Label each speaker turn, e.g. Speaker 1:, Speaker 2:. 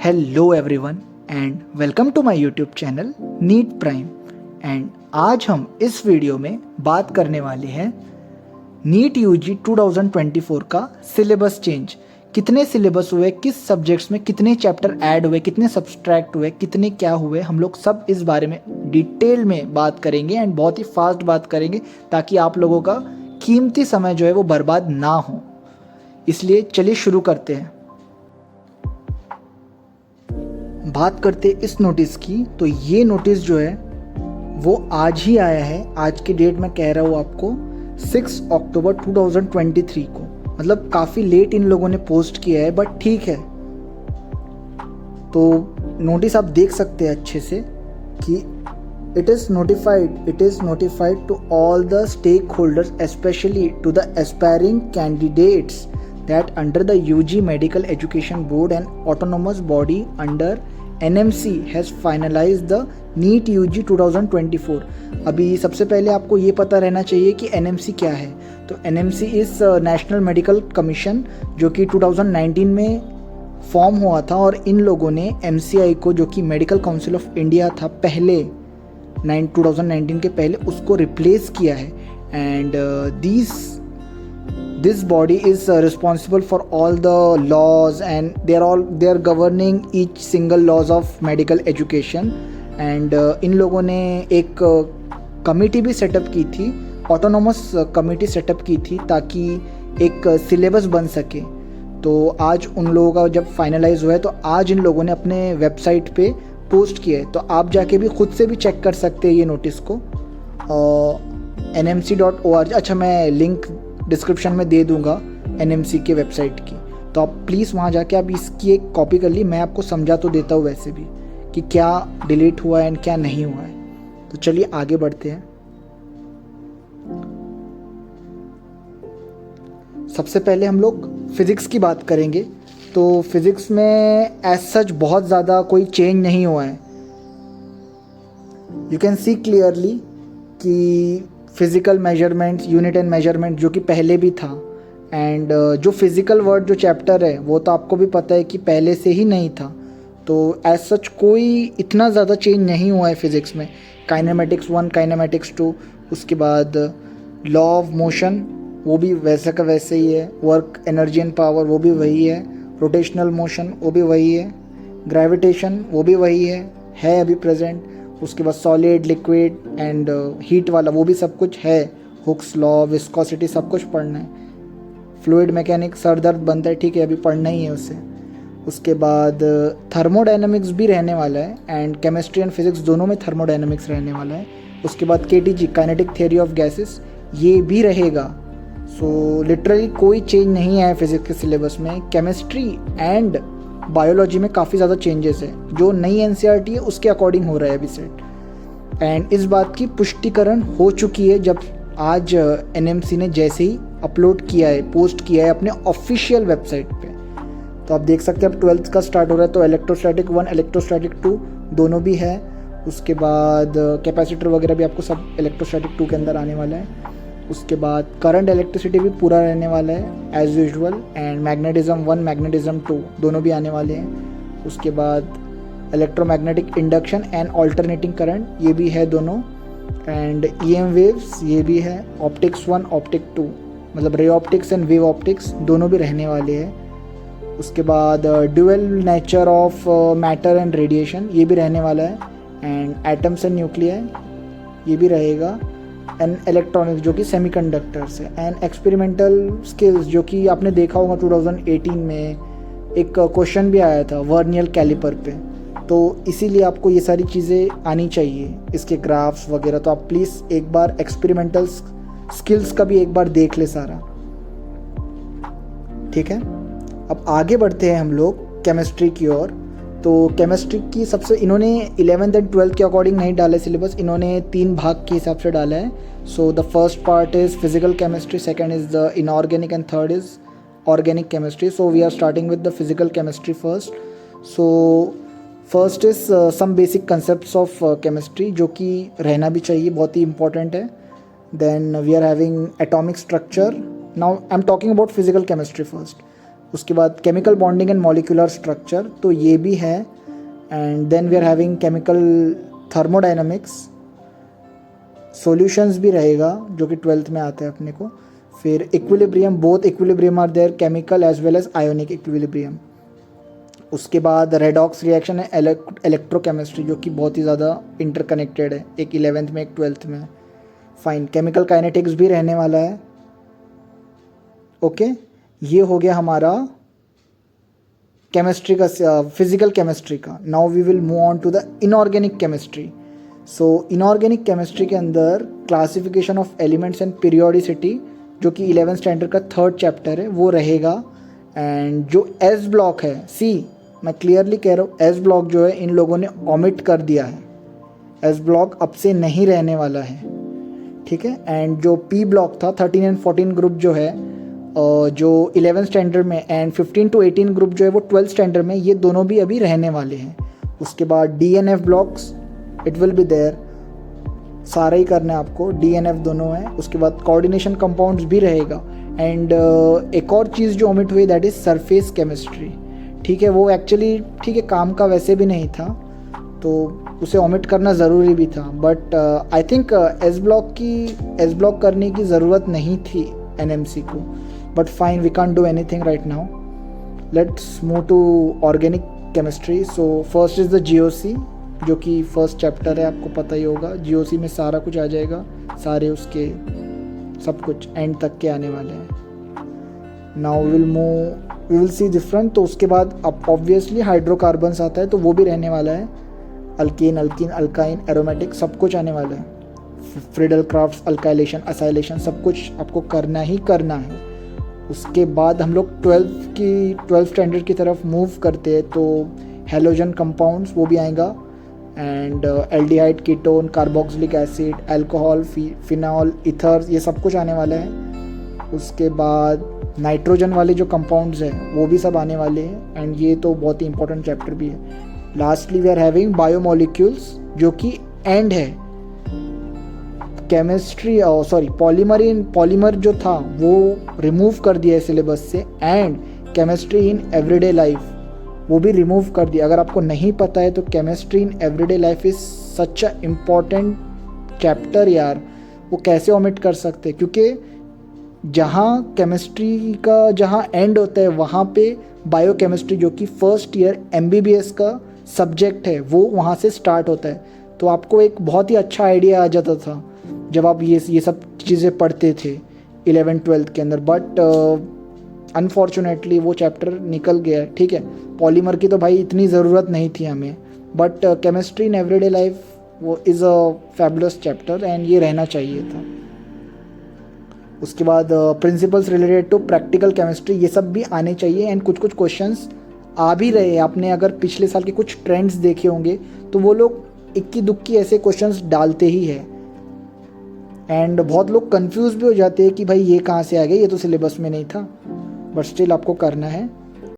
Speaker 1: Hello everyone and welcome to my YouTube channel NEET Prime. And आज हम इस video में बात करने वाले हैं नीट यूजी 2024 का सिलेबस चेंज। कितने सिलेबस हुए, किस सब्जेक्ट्स में कितने चैप्टर ऐड हुए, कितने सब्सट्रैक्ट हुए, कितने क्या हुए, हम लोग सब इस बारे में डिटेल में बात करेंगे एंड बहुत ही फास्ट बात करेंगे ताकि आप लोगों का कीमती समय जो है वो बर्बाद ना हो। इसलिए चलिए शुरू करते हैं। बात करते इस नोटिस की, तो ये नोटिस जो है वो आज ही आया है। आज की डेट मैं कह रहा हूँ आपको 6 अक्टूबर 2023 को, मतलब काफ़ी लेट इन लोगों ने पोस्ट किया है, बट ठीक है। तो नोटिस आप देख सकते हैं अच्छे से कि it is notified to all the stakeholders specially to the aspiring candidates that under the UG Medical Education Board and autonomous body under NMC has finalized the NEET UG 2024। अभी सबसे पहले आपको ये पता रहना चाहिए कि NMC क्या है। तो NMC इस नेशनल मेडिकल कमीशन जो कि 2019 में फॉर्म हुआ था, और इन लोगों ने MCI को, जो कि मेडिकल काउंसिल ऑफ इंडिया था पहले 2019 के पहले, उसको रिप्लेस किया है। And this body is responsible for all the laws and they are governing each single laws of medical education। and इन लोगों ने एक कमिटी भी सेटअप की थी, ऑटोनोमस कमिटी सेटअप की थी ताकि एक सिलेबस बन सके। तो आज उन लोगों का जब फाइनलाइज हुआ है तो आज इन लोगों ने अपने वेबसाइट पे पोस्ट किया है, तो आप जाके भी खुद से भी चेक कर सकते हैं ये नोटिस को। nmc.org, अच्छा मैं लिंक डिस्क्रिप्शन में दे दूंगा NMC के वेबसाइट की, तो आप प्लीज़ वहाँ जाके आप इसकी एक कॉपी कर ली। मैं आपको समझा तो देता हूँ वैसे भी कि क्या डिलीट हुआ है एंड क्या नहीं हुआ है। तो चलिए आगे बढ़ते हैं। सबसे पहले हम लोग फिज़िक्स की बात करेंगे। तो फिज़िक्स में एज सच बहुत ज़्यादा कोई चेंज नहीं हुआ है। यू कैन सी क्लियरली कि physical measurement, unit and measurement जो कि पहले भी था, एंड जो फिज़िकल वर्ड जो चैप्टर है वो तो आपको भी पता है कि पहले से ही नहीं था। तो एज सच कोई इतना ज़्यादा चेंज नहीं हुआ है फिज़िक्स में। काइनेमेटिक्स 1, काइनेमेटिक्स 2, उसके बाद लॉ ऑफ मोशन वो भी वैसा का वैसे ही है, वर्क, एनर्जी एंड पावर वो भी वही है, रोटेशनल मोशन वो भी वही है, ग्रेविटेशन वो भी वही है अभी प्रेजेंट। उसके बाद सॉलिड, लिक्विड एंड हीट वाला वो भी सब कुछ है, हुक्स लॉ, विस्कोसिटी सब कुछ पढ़ना है। फ्लूइड मैकेनिक्स सर दर्द बनता है, ठीक है, अभी पढ़ना ही है उसे। उसके बाद थर्मोडायनामिक्स भी रहने वाला है, एंड केमिस्ट्री एंड फिजिक्स दोनों में थर्मोडायनामिक्स रहने वाला है। उसके बाद KTG, kinetic theory of gases, ये भी रहेगा। सो लिटरली कोई चेंज नहीं है फिजिक्स के सिलेबस में। केमिस्ट्री एंड बायोलॉजी में काफ़ी ज़्यादा चेंजेस है, जो नई NCERT है उसके अकॉर्डिंग हो रहा है अभी सेट। एंड इस बात की पुष्टिकरण हो चुकी है जब आज NMC ने जैसे ही अपलोड किया है, पोस्ट किया है अपने ऑफिशियल वेबसाइट पे। तो आप देख सकते हैं अब 12th का स्टार्ट हो रहा है, तो इलेक्ट्रोस्टैटिक 1, इलेक्ट्रोस्टैटिक 2 दोनों भी है। उसके बाद कैपेसिटर वगैरह भी आपको सब इलेक्ट्रोस्टैटिक 2 के अंदर आने वाला है। उसके बाद करंट इलेक्ट्रिसिटी भी पूरा रहने वाला है as usual, and magnetism 1, magnetism 2 दोनों भी आने वाले हैं। उसके बाद electromagnetic induction and alternating current ये भी है दोनों, एंड EM वेव्स ये भी है। ऑप्टिक्स 1, ऑप्टिक 2, मतलब ray optics and wave optics दोनों भी रहने वाले हैं। उसके बाद dual nature of matter and radiation ये भी रहने वाला है, एंड एटम्स एंड न्यूक्लियर ये भी रहेगा, एंड इलेक्ट्रॉनिक्स जो कि सेमीकंडक्टर्स है, एंड एक्सपेरिमेंटल स्किल्स जो कि आपने देखा होगा 2018 में एक क्वेश्चन भी आया था वर्नियर कैलिपर पे। तो इसीलिए आपको ये सारी चीज़ें आनी चाहिए, इसके ग्राफ्स वगैरह। तो आप प्लीज़ एक बार एक्सपेरिमेंटल स्किल्स का भी एक बार देख ले सारा, ठीक है। अब आगे बढ़ते हैं हम लोग केमिस्ट्री की ओर। तो केमिस्ट्री की सबसे इन्होंने 11th एंड 12th के अकॉर्डिंग नहीं डाला है सिलेबस, इन्होंने 3 भाग के हिसाब से डाला है। So the first part is physical chemistry, second is the inorganic and third is organic chemistry. So we are starting with the physical chemistry first. So first is some basic concepts of chemistry जो कि रहना भी चाहिए, बहुत ही important है। Then we are having atomic structure. Now I am talking about physical chemistry first. उसके बाद chemical bonding and molecular structure, तो ये भी है। And then we are having chemical thermodynamics, solutions भी रहेगा जो कि 12th में आता है अपने को। फिर equilibrium, both equilibrium are there, chemical as well as ionic equilibrium. उसके बाद रेडॉक्स रिएक्शन है, इलेक्ट्रोकेमिस्ट्री, जो कि बहुत ही ज़्यादा इंटरकनेक्टेड है, एक 11th में एक 12th में। फाइन, केमिकल काइनेटिक्स भी रहने वाला है। ओके, ये हो गया हमारा केमिस्ट्री का, फिजिकल केमिस्ट्री का। Now we will move on to the inorganic chemistry. So inorganic chemistry के अंदर classification of elements and periodicity, जो कि 11th स्टैंडर्ड का 3rd चैप्टर है, वो रहेगा। एंड जो एस ब्लॉक है, सी मैं क्लियरली कह रहा हूँ, एस ब्लॉक जो है इन लोगों ने ओमिट कर दिया है, एस ब्लॉक अब से नहीं रहने वाला है, ठीक है। एंड जो पी ब्लॉक था, 13 एंड 14 ग्रुप जो है, जो 11th स्टैंडर्ड में, एंड 15 to 18 ग्रुप जो है वो 12th स्टैंडर्ड में, ये दोनों भी अभी रहने वाले हैं। उसके बाद D and F blocks, it will be there, सारा ही करना है आपको, डी एन एफ दोनों है। उसके बाद कोऑर्डिनेशन कंपाउंड्स भी रहेगा। एंड एक और चीज़ जो ओमिट हुई, दैट इज़ सरफेस केमिस्ट्री, ठीक है। वो एक्चुअली ठीक है, काम का वैसे भी नहीं था, तो उसे ओमिट करना ज़रूरी भी था, but I think S block करने की ज़रूरत नहीं थी एनएमसी को, but fine, we can't do anything right now. Let's move to organic chemistry. So first is the GOC, जो कि फर्स्ट चैप्टर है, आपको पता ही होगा। जीओसी में सारा कुछ आ जाएगा, सारे उसके सब कुछ एंड तक के आने वाले हैं। Now we will see different. तो उसके बाद अब ऑब्वियसली हाइड्रोकार्बन्स आता है, तो वो भी रहने वाला है। अल्केन, अल्कीन, अल्काइन, एरोमेटिक, सब कुछ आने वाला है। फ्रीडल क्राफ्ट, अल्काइलेशन, असाइलेशन, सब कुछ आपको करना ही करना है। उसके बाद हम लोग 12th स्टैंडर्ड की तरफ मूव करते हैं, तो हेलोजन कंपाउंड्स वो भी आएगा। And aldehyde, ketone, carboxylic acid, alcohol, phenol, ethers, ये सब कुछ आने वाला है। उसके बाद नाइट्रोजन वाले जो कंपाउंड्स हैं वो भी सब आने वाले हैं, एंड ये तो बहुत ही इंपॉर्टेंट चैप्टर भी है। Lastly we are having biomolecules, जो कि एंड है। केमिस्ट्री, सॉरी, पॉलीमर जो था वो रिमूव कर दिया है सिलेबस से, and chemistry in everyday life वो भी रिमूव कर दिया। अगर आपको नहीं पता है तो chemistry in everyday life is such a important chapter यार, वो कैसे ओमिट कर सकते हैं, क्योंकि जहाँ केमिस्ट्री का जहाँ एंड होता है वहाँ पे बायोकेमिस्ट्री, जो कि फर्स्ट ईयर MBBS का सब्जेक्ट है, वो वहाँ से स्टार्ट होता है। तो आपको एक बहुत ही अच्छा आइडिया आ जाता था जब आप ये सब चीज़ें पढ़ते थे 11th-12th के अंदर, बट अनफॉर्चुनेटली वो चैप्टर निकल गया, ठीक है। पॉलीमर की तो भाई इतनी ज़रूरत नहीं थी हमें, but chemistry in everyday life वो is a fabulous chapter, and ये रहना चाहिए था। उसके बाद principles related to practical chemistry, ये सब भी आने चाहिए, एंड कुछ कुछ क्वेश्चंस आ भी रहे हैं। आपने अगर पिछले साल के कुछ ट्रेंड्स देखे होंगे तो वो लोग इक्की दुक्की ऐसे क्वेश्चंस डालते ही है, एंड बहुत लोग कंफ्यूज भी हो जाते हैं कि भाई ये कहाँ से आ गया, ये तो सिलेबस में नहीं था, बट स्टिल आपको करना है।